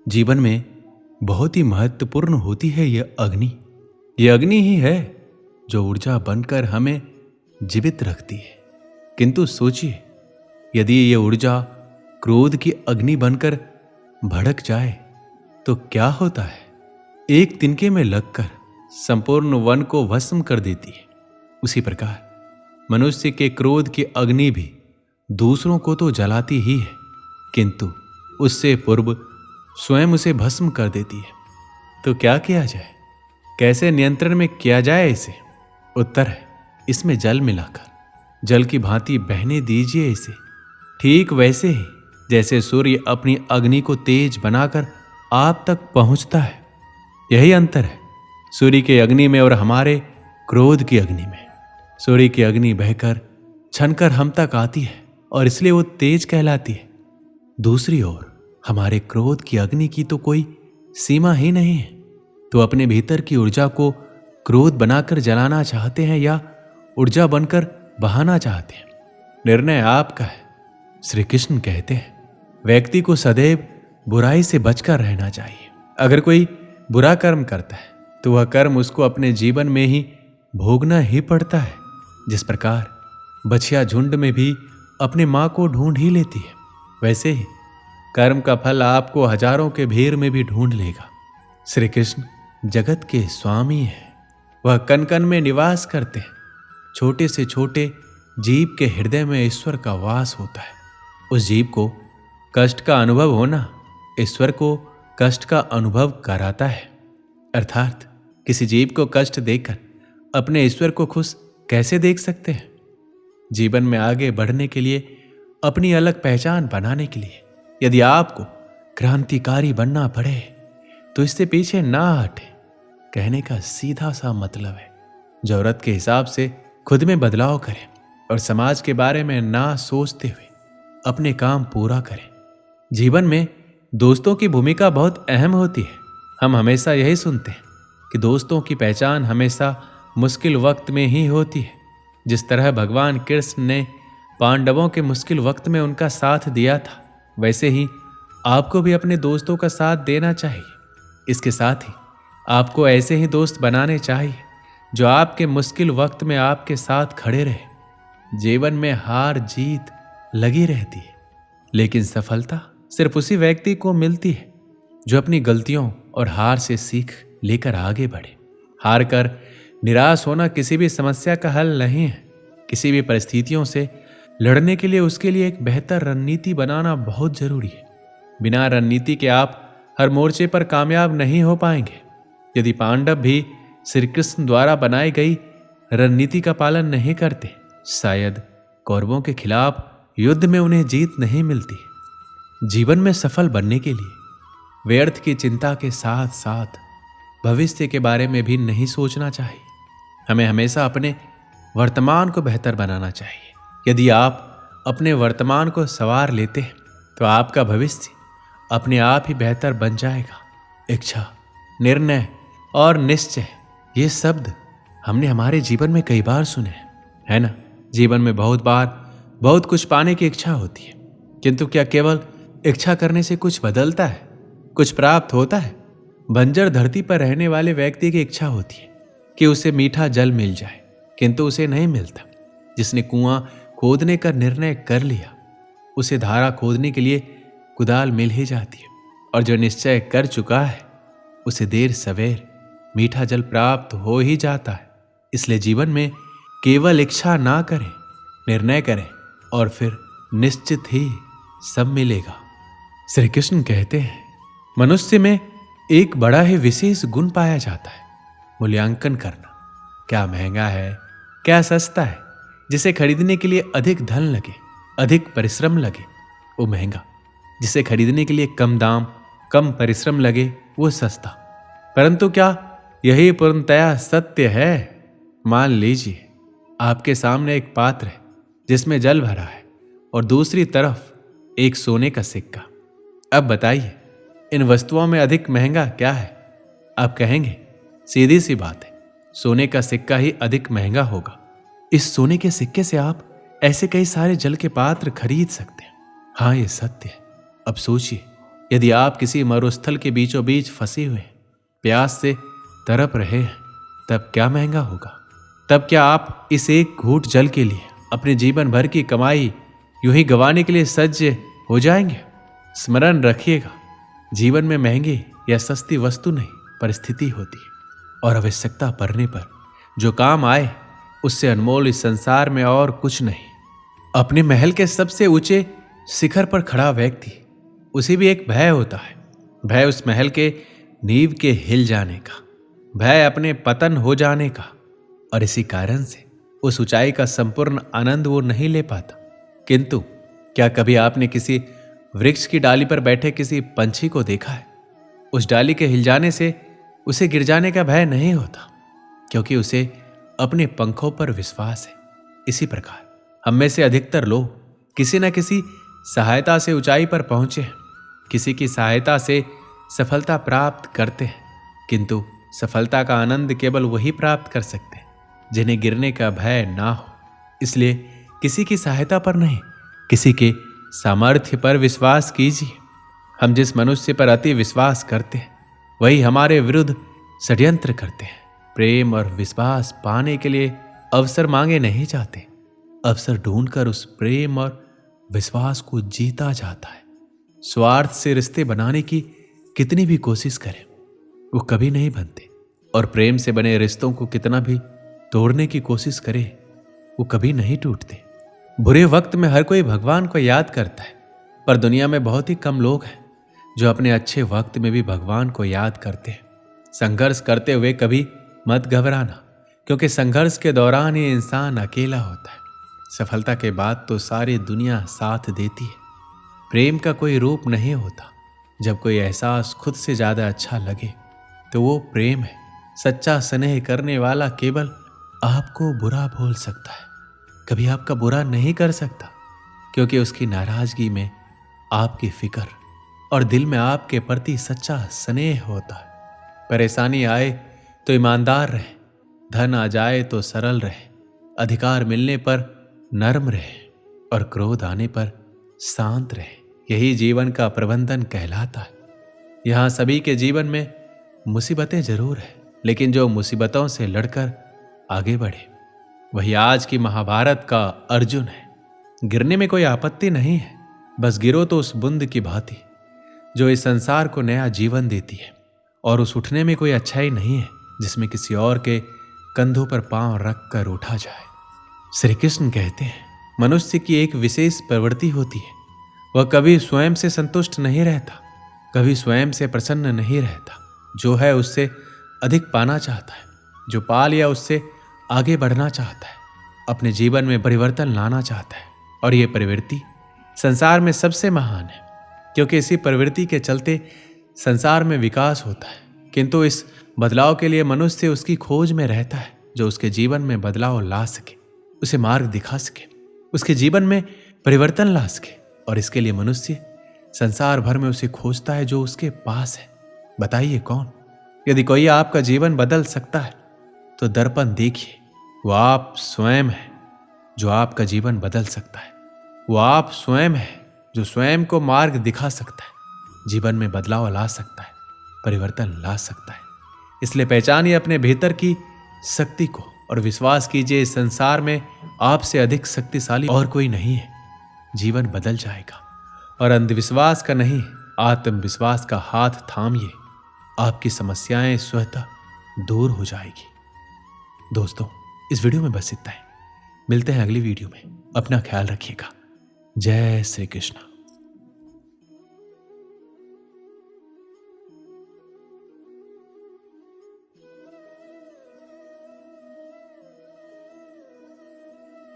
जीवन में बहुत ही महत्वपूर्ण होती है यह अग्नि। यह अग्नि ही है जो ऊर्जा बनकर हमें जीवित रखती है। किंतु सोचिए, यदि यह ऊर्जा क्रोध की अग्नि बनकर भड़क जाए तो क्या होता है। एक तिनके में लगकर संपूर्ण वन को भस्म कर देती है। उसी प्रकार मनुष्य के क्रोध की अग्नि भी दूसरों को तो जलाती ही है, किंतु उससे पूर्व स्वयं उसे भस्म कर देती है। तो क्या किया जाए, कैसे नियंत्रण में किया जाए इसे? उत्तर है, इसमें जल मिलाकर जल की भांति बहने दीजिए इसे। ठीक वैसे ही जैसे सूर्य अपनी अग्नि को तेज बनाकर आप तक पहुंचता है। यही अंतर है सूर्य की अग्नि में और हमारे क्रोध की अग्नि में। सूर्य की अग्नि बहकर छनकर हम तक आती है और इसलिए वो तेज कहलाती है। दूसरी ओर हमारे क्रोध की अग्नि की तो कोई सीमा ही नहीं है। तो अपने भीतर की ऊर्जा को क्रोध बनाकर जलाना चाहते हैं या ऊर्जा बनकर बहाना चाहते हैं, निर्णय आपका है। श्री कृष्ण कहते हैं, व्यक्ति को सदैव बुराई से बचकर रहना चाहिए। अगर कोई बुरा कर्म करता है तो वह कर्म उसको अपने जीवन में ही भोगना ही पड़ता है। जिस प्रकार बछिया झुंड में भी अपने मां को ढूंढ ही लेती है, वैसे ही कर्म का फल आपको हजारों के भीड़ में भी ढूंढ लेगा। श्री कृष्ण जगत के स्वामी हैं। वह कण कण में निवास करते हैं। छोटे से छोटे जीव के हृदय में ईश्वर का वास होता है। उस जीव को कष्ट का अनुभव होना ईश्वर को कष्ट का अनुभव कराता है। अर्थात किसी जीव को कष्ट देकर अपने ईश्वर को खुश कैसे देख सकते हैं? जीवन में आगे बढ़ने के लिए, अपनी अलग पहचान बनाने के लिए यदि आपको क्रांतिकारी बनना पड़े तो इससे पीछे ना हटे। कहने का सीधा सा मतलब है, जरूरत के हिसाब से खुद में बदलाव करें और समाज के बारे में ना सोचते हुए अपने काम पूरा करें। जीवन में दोस्तों की भूमिका बहुत अहम होती है। हम हमेशा यही सुनते हैं कि दोस्तों की पहचान हमेशा मुश्किल वक्त में ही होती है। जिस तरह भगवान कृष्ण ने पांडवों के मुश्किल वक्त में उनका साथ दिया था, वैसे ही आपको भी अपने दोस्तों का साथ देना चाहिए। इसके साथ ही आपको ऐसे ही दोस्त बनाने चाहिए जो आपके मुश्किल वक्त में आपके साथ खड़े रहे। जीवन में हार जीत लगी रहती है, लेकिन सफलता सिर्फ उसी व्यक्ति को मिलती है जो अपनी गलतियों और हार से सीख लेकर आगे बढ़े। हार कर निराश होना किसी भी समस्या का हल नहीं है। किसी भी परिस्थितियों से लड़ने के लिए उसके लिए एक बेहतर रणनीति बनाना बहुत जरूरी है। बिना रणनीति के आप हर मोर्चे पर कामयाब नहीं हो पाएंगे। यदि पांडव भी श्री कृष्ण द्वारा बनाई गई रणनीति का पालन नहीं करते, शायद कौरवों के खिलाफ युद्ध में उन्हें जीत नहीं मिलती। जीवन में सफल बनने के लिए व्यर्थ की चिंता के साथ साथ भविष्य के बारे में भी नहीं सोचना चाहिए। हमें हमेशा अपने वर्तमान को बेहतर बनाना चाहिए। यदि आप अपने वर्तमान को संवार लेते हैं तो आपका भविष्य अपने आप ही बेहतर बन जाएगा। इच्छा, निर्णय और निश्चय, ये शब्द हमने हमारे जीवन में कई बार सुने हैं, है ना? जीवन में बहुत बार बहुत कुछ पाने की इच्छा होती है, किंतु क्या केवल इच्छा करने से कुछ बदलता है, कुछ प्राप्त होता है? बंजर धरती पर रहने वाले व्यक्ति की इच्छा होती है कि उसे मीठा जल मिल जाए, किंतु उसे नहीं मिलता। जिसने कुआं खोदने का निर्णय कर लिया, उसे धारा खोदने के लिए कुदाल मिल ही जाती है, और जो निश्चय कर चुका है उसे देर सवेर मीठा जल प्राप्त हो ही जाता है। इसलिए जीवन में केवल इच्छा ना करें, निर्णय करें और फिर निश्चित ही सब मिलेगा। श्री कृष्ण कहते हैं, मनुष्य में एक बड़ा ही विशेष गुण पाया जाता है, मूल्यांकन करना। क्या महंगा है, क्या सस्ता है। जिसे खरीदने के लिए अधिक धन लगे, अधिक परिश्रम लगे, वो महंगा। जिसे खरीदने के लिए कम दाम, कम परिश्रम लगे, वो सस्ता। परंतु क्या यही पूर्णतया सत्य है? मान लीजिए आपके सामने एक पात्र है जिसमें जल भरा है और दूसरी तरफ एक सोने का सिक्का। अब बताइए, इन वस्तुओं में अधिक महंगा क्या है? आप कहेंगे, सीधी सी बात है, सोने का सिक्का ही अधिक महंगा होगा। इस सोने के सिक्के से आप ऐसे कई सारे जल के पात्र खरीद सकते हैं। हाँ, ये सत्य है। अब सोचिए, यदि आप किसी मरुस्थल के बीचों बीच फंसे हुए प्यास से तड़प रहे हैं, तब क्या महंगा होगा? तब क्या आप इस एक घूंट जल के लिए अपने जीवन भर की कमाई यूं ही गंवाने के लिए सज्ज हो जाएंगे? स्मरण रखिएगा, जीवन में महंगी या सस्ती वस्तु नहीं, परिस्थिति होती है, और आवश्यकता पड़ने पर जो काम आए उससे अनमोल इस संसार में और कुछ नहीं। अपने महल के सबसे ऊंचे शिखर पर खड़ा व्यक्ति, उसे भी एक भय होता है। भय उस महल के नींव के हिल जाने का, भय अपने पतन हो जाने का, और इसी कारण से उस ऊंचाई का संपूर्ण आनंद वो नहीं ले पाता। किंतु क्या कभी आपने किसी वृक्ष की डाली पर बैठे किसी पंछी को देखा है? उस डाली के हिल जाने से उसे गिर जाने का भय नहीं होता, क्योंकि उसे अपने पंखों पर विश्वास है। इसी प्रकार हम में से अधिकतर लोग किसी न किसी सहायता से ऊंचाई पर पहुंचे हैं, किसी की सहायता से सफलता प्राप्त करते हैं, किंतु सफलता का आनंद केवल वही प्राप्त कर सकते हैं जिन्हें गिरने का भय ना हो। इसलिए किसी की सहायता पर नहीं, किसी के सामर्थ्य पर विश्वास कीजिए। हम जिस मनुष्य पर अति विश्वास करते हैं वही हमारे विरुद्ध षड्यंत्र करते हैं। प्रेम और विश्वास पाने के लिए अवसर मांगे नहीं जाते, अवसर ढूंढकर उस प्रेम और विश्वास को जीता जाता है। स्वार्थ से रिश्ते बनाने की कितनी भी कोशिश करें वो कभी नहीं बनते, और प्रेम से बने रिश्तों को कितना भी तोड़ने की कोशिश करे वो कभी नहीं टूटते। बुरे वक्त में हर कोई भगवान को याद करता है, पर दुनिया में बहुत ही कम लोग हैं जो अपने अच्छे वक्त में भी भगवान को याद करते हैं। संघर्ष करते हुए कभी मत घबराना, क्योंकि संघर्ष के दौरान ये इंसान अकेला होता है। सफलता के बाद तो सारी दुनिया साथ देती है। प्रेम का कोई रूप नहीं होता। जब कोई एहसास खुद से ज्यादा अच्छा लगे तो वो प्रेम है। सच्चा स्नेह करने वाला केवल आपको बुरा बोल सकता है, कभी आपका बुरा नहीं कर सकता, क्योंकि उसकी नाराजगी में आपकी फिक्र और दिल में आपके प्रति सच्चा स्नेह होता है। परेशानी आए तो ईमानदार रहे, धन आ जाए तो सरल रहे, अधिकार मिलने पर नर्म रहे, और क्रोध आने पर शांत रहे। यही जीवन का प्रबंधन कहलाता है। यहाँ सभी के जीवन में मुसीबतें जरूर है, लेकिन जो मुसीबतों से लड़कर आगे बढ़े वही आज की महाभारत का अर्जुन है। गिरने में कोई आपत्ति नहीं है, बस गिरो तो उस बूंद की भांति जो इस संसार को नया जीवन देती है, और उस उठने में कोई अच्छाई नहीं है जिसमें किसी और के कंधों पर पांव रख कर उठा जाए। श्री कृष्ण कहते हैं, मनुष्य की एक विशेष प्रवृत्ति होती है, वह कभी स्वयं से संतुष्ट नहीं रहता, कभी स्वयं से प्रसन्न नहीं रहता। जो है उससे अधिक पाना चाहता है, जो पा लिया उससे आगे बढ़ना चाहता है, अपने जीवन में परिवर्तन लाना चाहता है। और ये प्रवृत्ति संसार में सबसे महान है, क्योंकि इसी प्रवृत्ति के चलते संसार में विकास होता है। किंतु इस बदलाव के लिए मनुष्य उसकी खोज में रहता है, जो उसके जीवन में बदलाव ला सके, उसे मार्ग दिखा सके, उसके जीवन में परिवर्तन ला सके। और इसके लिए मनुष्य संसार भर में उसे खोजता है जो उसके पास है। बताइए कौन? यदि कोई आपका जीवन बदल सकता है तो दर्पण देखिए, वो आप स्वयं है जो आपका जीवन बदल सकता है। वो आप स्वयं है जो स्वयं को मार्ग दिखा सकता है, जीवन में बदलाव ला सकता है, परिवर्तन ला सकता है। इसलिए पहचानिए अपने भीतर की शक्ति को और विश्वास कीजिए, इस संसार में आपसे अधिक शक्तिशाली और कोई नहीं है। जीवन बदल जाएगा, और अंधविश्वास का नहीं, आत्मविश्वास का हाथ थामिए, आपकी समस्याएं स्वतः दूर हो जाएगी। दोस्तों, इस वीडियो में बस इतना ही। मिलते हैं अगली वीडियो में। अपना ख्याल रखिएगा। जय श्री कृष्ण।